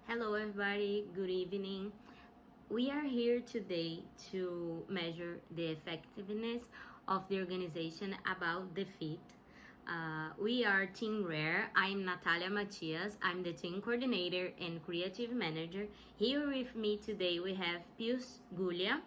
Hello everybody, good evening. We are here today to measure the effectiveness of the organization about the fit. We are Team Rare. I'm Natalia Matias. I'm the team coordinator and creative manager. Here with me today we have Pius Gulia,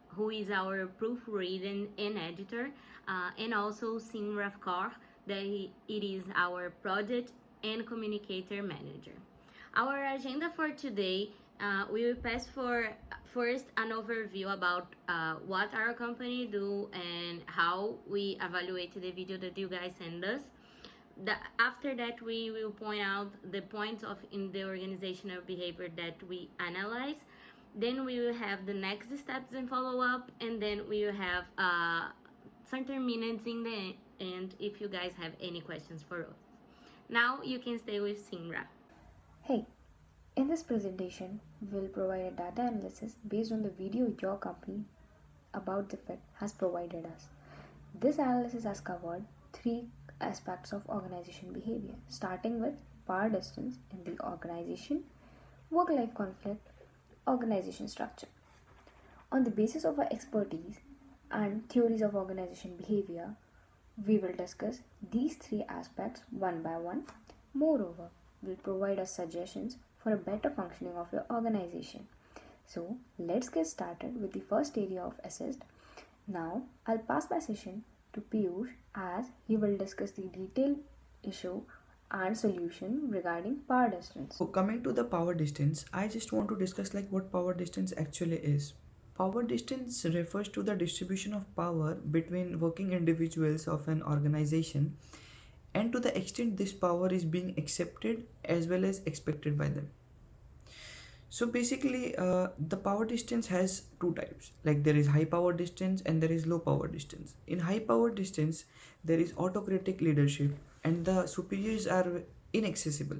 who is our proofreading and editor, and also Simra Kaur, that it is our project and communicator manager. Our agenda for today, we will pass for first an overview about what our company do and how we evaluate the video that you guys send us. After that, we will point out the points of in the organizational behavior that we analyze. Then we will have the next steps and follow up, and then we will have certain minutes in the end if you guys have any questions for us. Now you can stay with Simra. Hey, in this presentation, we'll provide a data analysis based on the video your company about the fit has provided us. This analysis has covered three aspects of organization behavior, starting with power distance in the organization, work-life conflict, organization structure. On the basis of our expertise and theories of organization behavior, we will discuss these three aspects one by one. Moreover, will provide us suggestions for a better functioning of your organization. So let's get started with the first area of assist. Now I'll pass my session to Piyush as he will discuss the detailed issue and solution regarding power distance. So coming to the power distance, I just want to discuss what power distance actually is. Power distance refers to the distribution of power between working individuals of an organization, and to the extent this power is being accepted as well as expected by them. So basically the power distance has two types, there is high power distance and there is low power distance. In high power distance there is autocratic leadership and the superiors are inaccessible,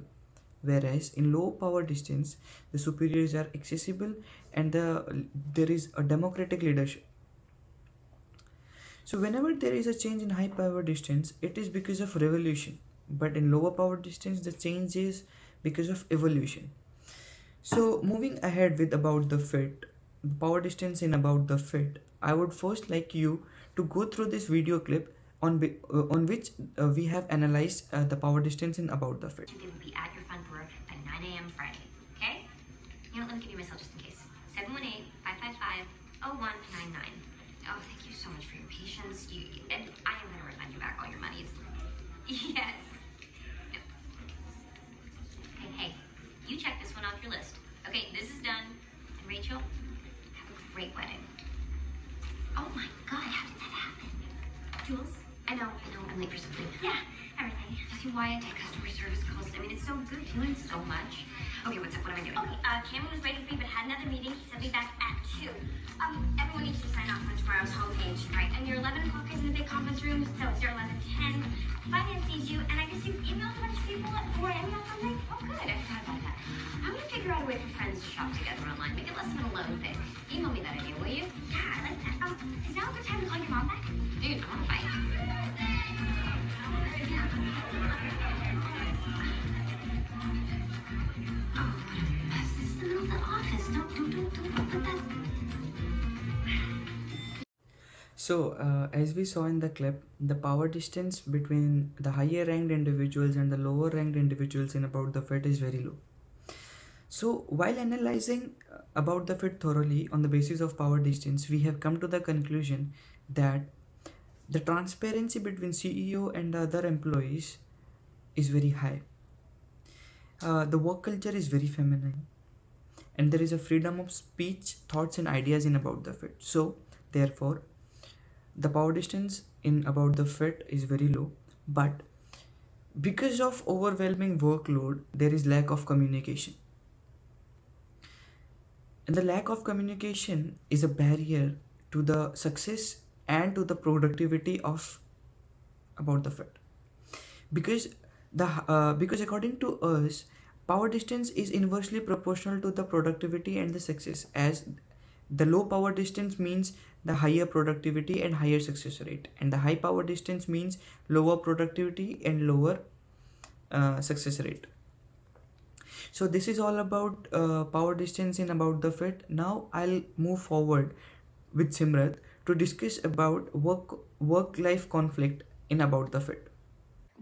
whereas in low power distance the superiors are accessible and there is a democratic leadership. So whenever there is a change in high power distance, it is because of revolution, but in lower power distance the change is because of evolution. So moving ahead with about the fit, the power distance in about the fit, I would first like you to go through this video clip on which we have analyzed the power distance in about the fit. You can be at your front door by 9 a.m. Friday, okay? You know, let me give you my cell just in case. 718-555-0199. Oh, thank you so much for your patience. And I am going to refund you back all your money. Yes. No. Hey, you check this one off your list. Okay, this is done. And Rachel, have a great wedding. Oh my God, how did that happen? Jules? I know, I'm late for something. Yeah, everything. See why I take customer service calls? I mean, it's so good. You learn so much. Okay, what's up? What am I doing? Okay, Cameron was waiting for me, but had another meeting. He said be back at 2. Everyone needs to sign off on tomorrow's homepage, right? And your 11 o'clock is in the big conference room, so it's your 11:10. Finance needs you, and I guess you emailed a bunch of people at 4 a.m. or something? Oh, good. I forgot about that. I'm gonna figure out a way for friends to shop together online. Make it less of an alone thing. Email me that idea, will you? Yeah, I like that. Is now a good time to call your mom back? Dude, I wanna fight. Oh, what a mess. This is the middle of the office. Don't put that. So as we saw in the clip, the power distance between the higher ranked individuals and the lower ranked individuals in about the fit is very low. So while analyzing about the fit thoroughly on the basis of power distance, we have come to the conclusion that the transparency between CEO and the other employees is very high. The work culture is very feminine and there is a freedom of speech, thoughts and ideas in about the fit. So therefore the power distance in about the fit is very low, but because of overwhelming workload there is lack of communication, and the lack of communication is a barrier to the success and to the productivity of about the fit, because according to us power distance is inversely proportional to the productivity and the success, as the low power distance means the higher productivity and higher success rate, and the high power distance means lower productivity and lower success rate. So this is all about power distance in About the Fit. Now I'll move forward with Simrat to discuss about work life conflict in About the Fit.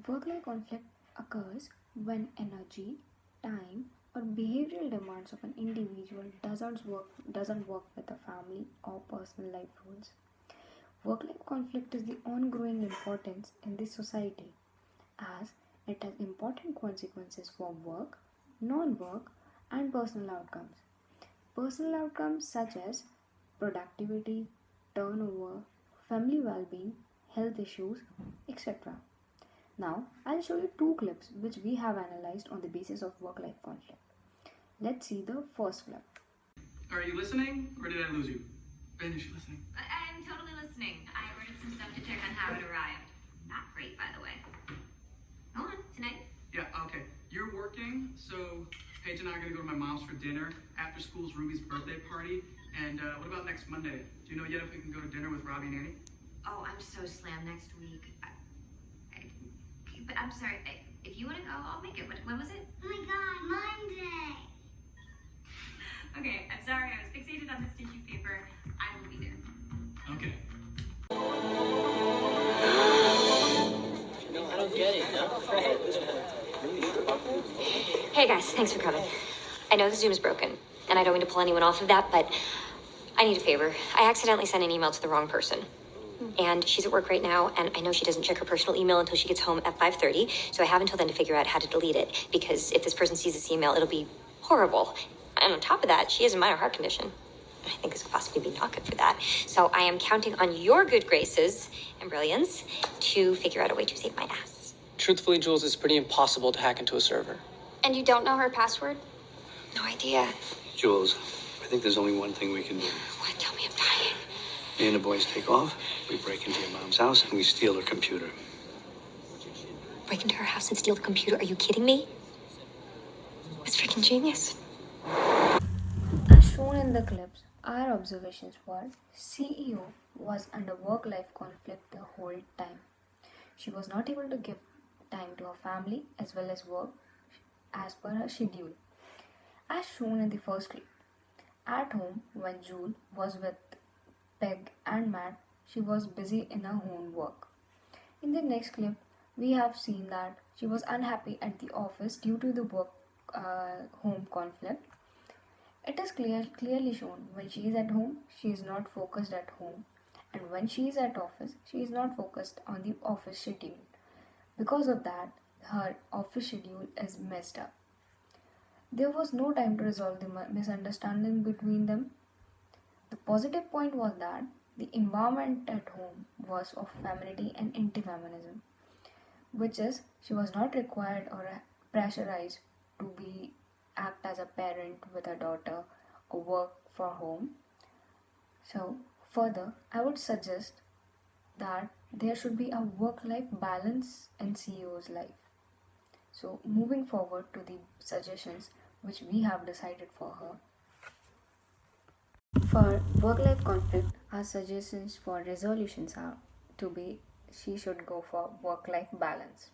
Work-life conflict occurs when energy, time, or behavioral demands of an individual doesn't work with the family or personal life rules. Work-life conflict is the ongoing importance in this society as it has important consequences for work, non-work, and personal outcomes. Personal outcomes such as productivity, turnover, family well-being, health issues, etc. Now, I'll show you two clips which we have analyzed on the basis of work-life conflict. Let's see the first clip. Are you listening, or did I lose you? Ben, is she listening? I'm totally listening. I ordered some stuff to check on how it arrived. Not great, by the way. Go on, tonight? Yeah, okay. You're working, so Paige and I are gonna go to my mom's for dinner. After school's Ruby's birthday party. And what about next Monday? Do you know yet if we can go to dinner with Robbie and Annie? Oh, I'm so slammed next week. But I'm sorry, if you want to go, I'll make it. When was it? Oh my god, Monday! Okay, I'm sorry, I was fixated on this tissue paper. I will be there. Okay. No, I don't get it. No, Hey guys, thanks for coming. I know the Zoom is broken, and I don't mean to pull anyone off of that, but I need a favor. I accidentally sent an email to the wrong person. And she's at work right now, and I know she doesn't check her personal email until she gets home at 5:30, so I have until then to figure out how to delete it, because if this person sees this email, it'll be horrible. And on top of that, she has a minor heart condition. I think this could possibly be not good for that. So I am counting on your good graces and brilliance to figure out a way to save my ass. truthfully, Jules, it's pretty impossible to hack into a server. And you don't know her password? No idea. Jules, I think there's only one thing we can do. What? Tell me I'm dying. Me and the boys take off, we break into your mom's house, and we steal her computer. Break into her house and steal the computer? Are you kidding me? That's freaking genius. As shown in the clips, our observations were CEO was under work-life conflict the whole time. She was not able to give time to her family as well as work as per her schedule. As shown in the first clip, at home when Jule was with Peg and Matt, she was busy in her own work. In the next clip, we have seen that she was unhappy at the office due to the work home conflict. It is clearly shown when she is at home, she is not focused at home, and when she is at office, she is not focused on the office schedule. Because of that, her office schedule is messed up. There was no time to resolve the misunderstanding between them. The positive point was that the environment at home was of femininity and anti-feminism, which is she was not required or pressurized to act as a parent with her daughter or work for home. So further, I would suggest that there should be a work-life balance in CEO's life. So moving forward to the suggestions which we have decided for her. For work-life conflict, our suggestions for resolutions are to be she should go for work-life balance.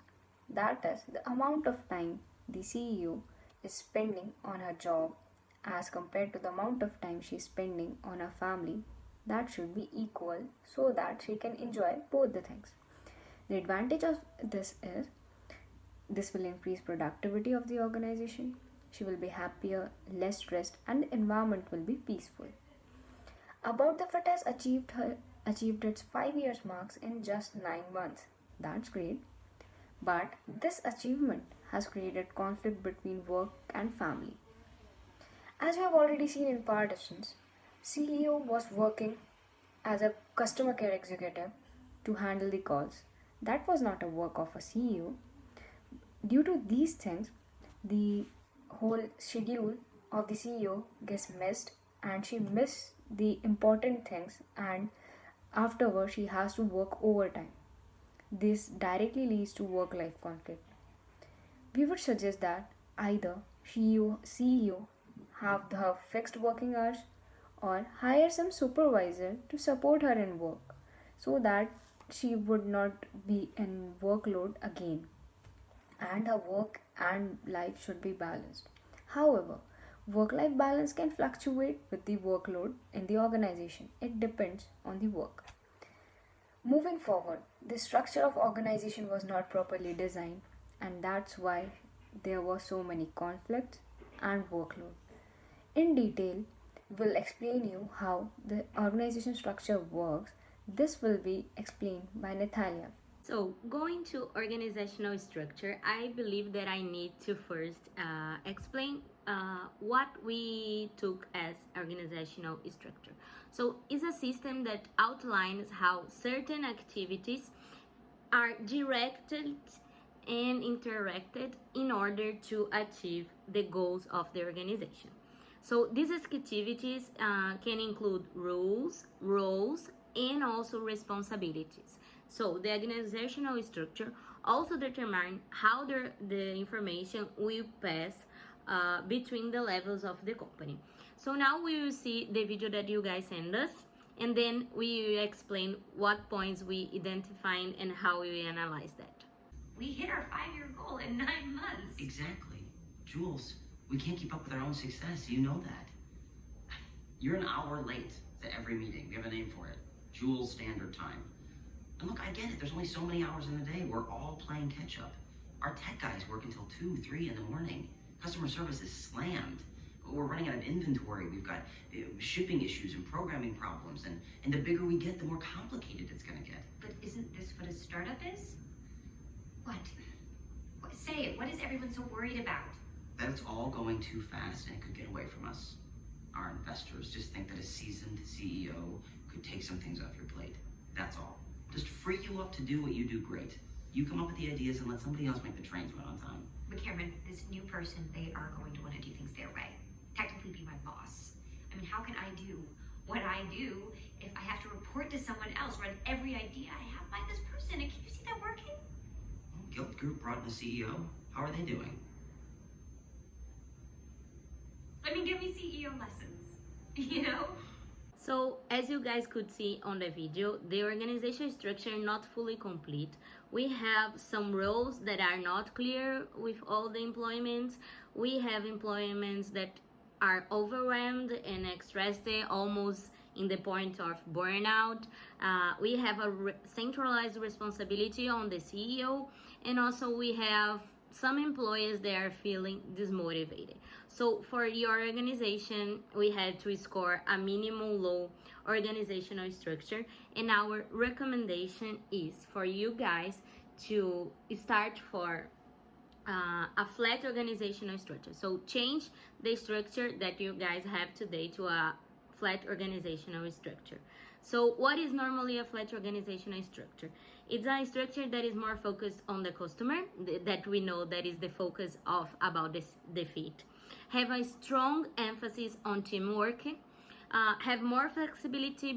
That is the amount of time the CEO is spending on her job as compared to the amount of time she is spending on her family. That should be equal so that she can enjoy both the things. The advantage of this is this will increase productivity of the organization. She will be happier, less stressed, and the environment will be peaceful. About the Fit has achieved its 5 years marks in just 9 months. That's great. But this achievement has created conflict between work and family. As we have already seen in power distance, CEO was working as a customer care executive to handle the calls. That was not a work of a CEO. Due to these things, the whole schedule of the CEO gets missed and she missed the important things, and afterwards she has to work overtime. This directly leads to work-life conflict. We would suggest that either CEO have her fixed working hours or hire some supervisor to support her in work so that she would not be in workload again, and her work and life should be balanced. However, work-life balance can fluctuate with the workload in the organization. It depends on the work. Moving forward, the structure of organization was not properly designed, and that's why there were so many conflicts and workload. In detail, we'll explain you how the organization structure works. This will be explained by Natalia. So, going to organizational structure, I believe that I need to first explain what we took as organizational structure. So, it's a system that outlines how certain activities are directed and interacted in order to achieve the goals of the organization. So these activities can include rules, roles, and also responsibilities. So the organizational structure also determines how the information will pass between the levels of the company. So now we will see the video that you guys send us, and then we will explain what points we identified and how we analyze that. We hit our 5-year goal in 9 months. Exactly. Jules, we can't keep up with our own success. You know that. You're an hour late to every meeting. We have a name for it. Jules Standard Time. And look, I get it. There's only so many hours in a day. We're all playing catch up. Our tech guys work until 2, 3 in the morning. Customer service is slammed. We're running out of inventory. We've got shipping issues and programming problems. And the bigger we get, the more complicated it's going to get. But isn't this what a startup is? What? Say it. What is everyone so worried about? That it's all going too fast and it could get away from us. Our investors just think that a seasoned CEO could take some things off your plate. That's all. Just free you up to do what you do great. You come up with the ideas and let somebody else make the trains run on time. But Cameron, this new person, they are going to want to do things their way. Technically be my boss. I mean, how can I do what I do if I have to report to someone else, run every idea I have by this person? And can you see that working? Guild Group brought in a CEO. How are they doing? I mean, give me CEO lessons, you know? So as you guys could see on the video, the organization structure is not fully complete. We have some roles that are not clear with all the employments. We have employments that are overwhelmed and stressed almost in the point of burnout. We have a centralized responsibility on the CEO, and also we have some employees that are feeling dismotivated. So for your organization, we had to score a minimum low organizational structure, and our recommendation is for you guys to start for a flat organizational structure. So change the structure that you guys have today to a flat organizational structure. So what is normally a flat organizational structure? It's a structure that is more focused on the customer, that we know that is the focus of about the fit. Have a strong emphasis on teamwork, have more flexibility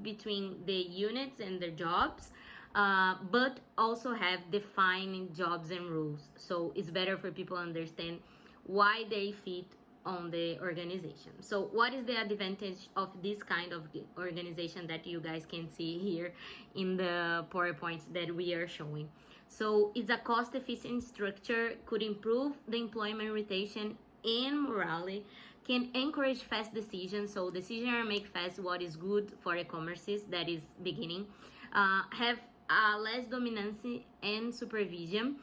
between the units and their jobs, but also have defined jobs and rules. So it's better for people to understand why they fit on the organization. So what is the advantage of this kind of organization that you guys can see here in the PowerPoints that we are showing? So it's a cost-efficient structure, could improve the employment retention and morale, can encourage fast decisions. So decisions are made fast, what is good for e-commerces that is beginning. Have less dominance and supervision,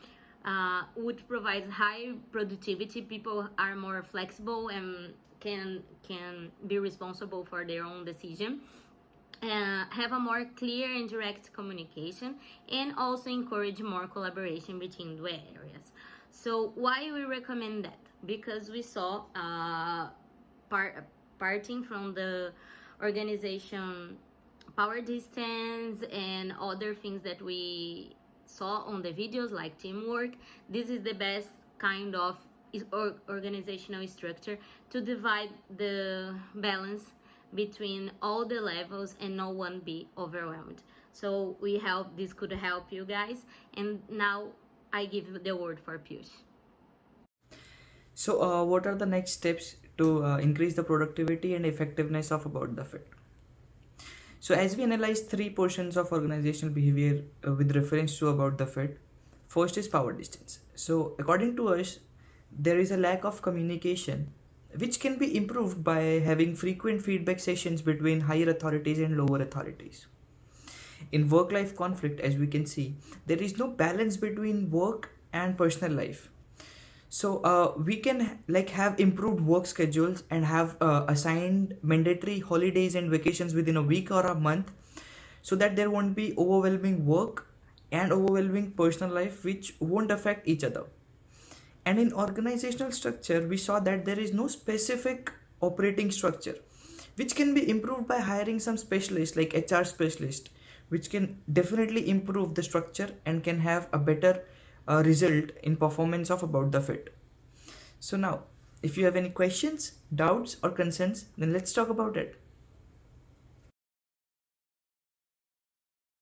would provide high productivity. People are more flexible and can be responsible for their own decision. Have a more clear and direct communication, and also encourage more collaboration between the areas. So why we recommend that? Because we saw parting from the organization power distance and other things that we saw on the videos like teamwork. This is the best kind of organizational structure to divide the balance between all the levels and no one be overwhelmed. So this could help you guys, and now I give the word for Piyush. So what are the next steps to increase the productivity and effectiveness of About the Fit? So as we analyze 3 portions of organizational behavior with reference to About the Fit, first is power distance. So according to us, there is a lack of communication, which can be improved by having frequent feedback sessions between higher authorities and lower authorities. In work-life conflict, as we can see, there is no balance between work and personal life. So we can have improved work schedules and have assigned mandatory holidays and vacations within a week or a month, so that there won't be overwhelming work and overwhelming personal life which won't affect each other. And in organizational structure, we saw that there is no specific operating structure, which can be improved by hiring some specialists like HR specialist, which can definitely improve the structure and can have a better result in performance of about the fit. So now, if you have any questions, doubts or concerns, then let's talk about it.